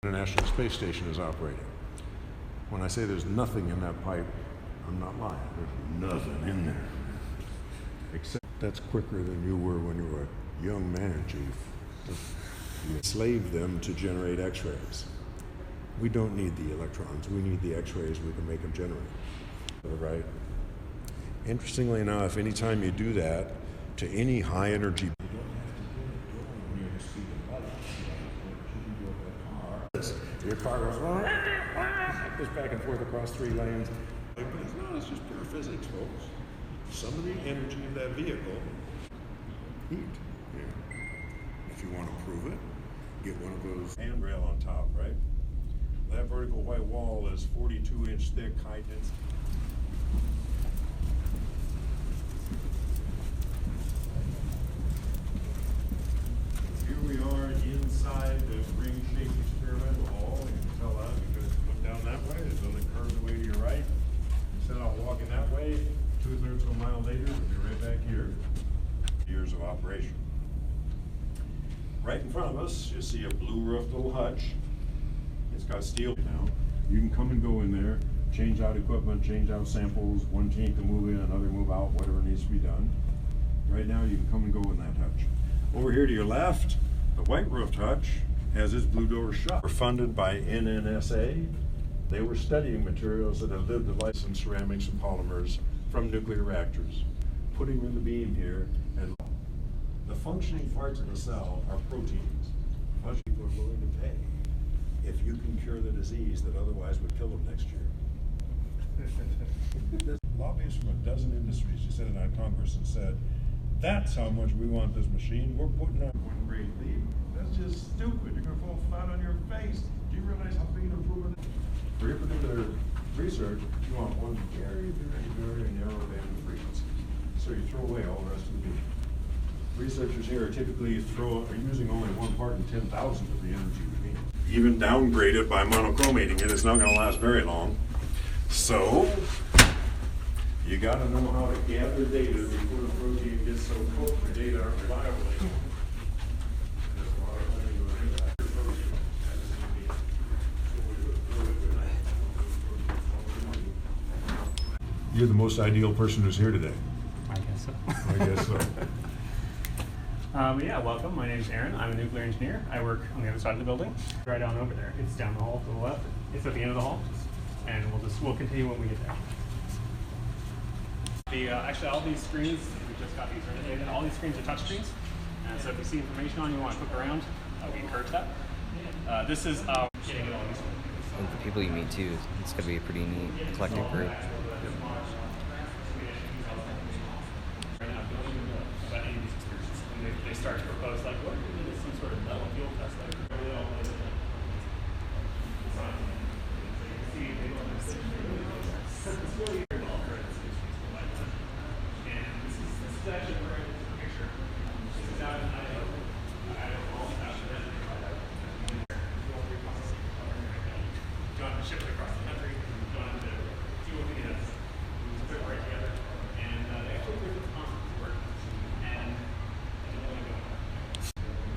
International Space Station is operating. When I say there's nothing in that pipe, I'm not lying. There's nothing in there. Except that's quicker than you were when you were a young man, Chief. You enslaved them to generate X-rays. We don't need the electrons. We need the X-rays. We can make them generate. Right? Interestingly enough, anytime you do that to any high energy, you don't have to get it going near the speed of light. Your car goes back and forth across 3 lanes. But it's not, it's just pure physics, folks. Some of the energy of that vehicle, heat. Yeah. If you want to prove it, get one of those handrail on top, right? That vertical white wall is 42-inch thick, high density. Here we are inside the ring-shaped experimental hall. You can tell that because look down that way, there's another curve away to your right. Instead of walking that way, 2/3 of a mile later, we'll be right back here. Years of operation. Right in front of us, you see a blue-roofed little hutch. It's got steel now. You can come and go in there, change out equipment, change out samples. One team can move in, another move out, whatever needs to be done. Right now, you can come and go in that hutch. Over here to your left, the white-roofed hutch has its blue door shut. We're funded by NNSA. They were studying materials that have lived the life in ceramics and polymers from nuclear reactors, putting them in the beam here. And the functioning parts of the cell are proteins. Most people are willing to pay if you can cure the disease that otherwise would kill them next year. Lobbyists from a dozen industries just sat in our Congress and said, that's how much we want this machine. We're putting on 1 grade leap. That's just stupid. You're going to fall flat on your face. Do you realize how big an improvement? For your particular research, you want one very, very, very narrow band of frequency. So you throw away all the rest of the beam. Researchers here are typically are using only 1 part in 10,000 of the energy of the beam. Even downgraded by monochromating it, it's not going to last very long. So you got to know how to gather data before the protein gets so cooked the data aren't reliable anymore. You're the most ideal person who's here today. I guess so. I guess so. Yeah, welcome. My name is Aaron. I'm a nuclear engineer. I work on the other side of the building, right on over there. It's down the hall to the left. It's at the end of the hall, and we'll continue when we get there. Actually, all these screens, we just got these renovated. All these screens are touch screens, and so if you see information on you want to click around, we encourage that. This is getting it all useful. And the people you meet too, it's gonna be a pretty neat, eclectic group. They start to propose, like, what if we did some sort of metal fuel test? Like, it's really well for it. And this is actually a very good picture. This is out in Idaho. Don't have to ship it across the country. Don't have to do what we did. Put it right together. And they actually put this on to work. And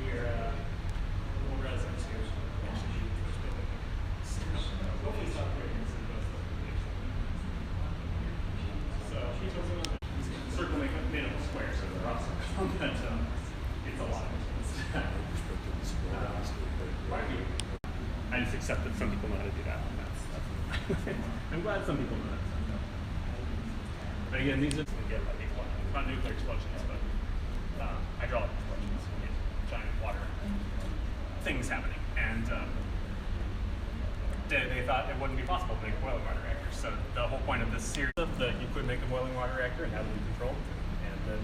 we're residents here. Actually, hopefully stop breaking some of those. So she told me circle made up a square, so they're awesome. But it's a lot. I just accept that some people know how to do that. That's I'm glad some people know that. But again, these are not nuclear explosions, but hydraulic explosions. Giant water things happening, and they thought it wouldn't be possible to make boiling water reactors. So the whole point of this series is that you could make a boiling water reactor and have them controlled, and then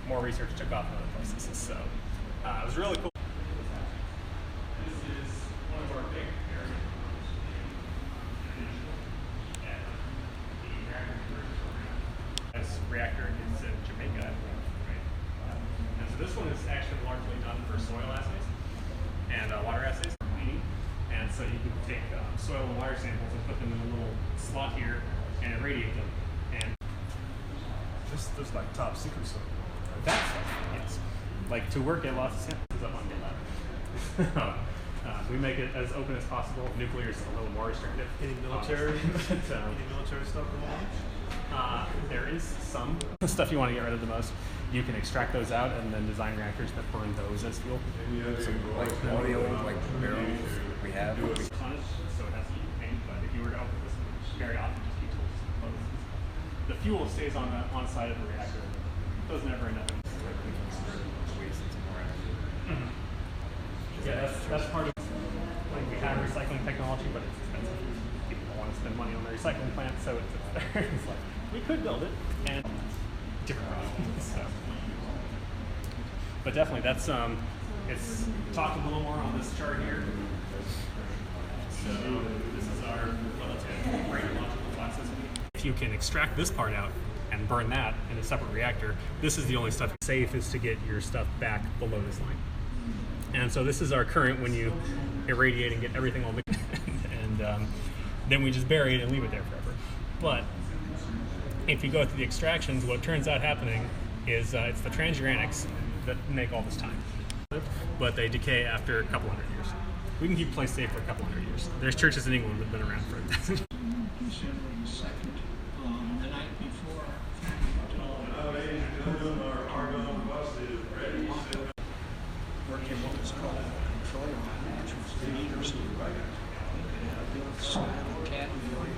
more research took off in other processes. So it was really cool. This is one of our big experiments. The reactor conversion program. This reactor is in Jamaica. And so this one is actually largely done for soil assays and water assays for cleaning. And so you can take soil and water samples and put them in a little slot here and irradiate them. And This is like top secret stuff. that's yes. Like to work at Los Angeles up on GitLab. We make it as open as possible. Nuclear is a little more restrictive. Any military, But, any military stuff going on? there is some stuff you want to get rid of the most. You can extract those out and then design reactors that burn those as fuel. Like all the old like barrels we have. On it, so it has to be paint. But if you were to open this very often, just keep tools closed. The fuel stays on the side of the reactor. It doesn't ever end up. Yeah, that's part of. Like we have recycling technology, but it's expensive. People don't want to spend money on the recycling plant, so it's like we could build it and different problems. So. But definitely, that's it's talked a little more on this chart here. So this is our relative radiological toxicity. If you can extract this part out and burn that in a separate reactor, this is the only stuff safe is to get your stuff back below this line. And so this is our current when you irradiate and get everything all mixed, and then we just bury it and leave it there forever. But if you go through the extractions, what turns out happening is it's the transuranics that make all this time. But they decay after a couple hundred years. We can keep the place safe for a couple hundred years. There's churches in England that have been around for it. The night before. Our Argonne bus is ready. Worked in what was called a control room, which was the meters. Built slab and cadmium.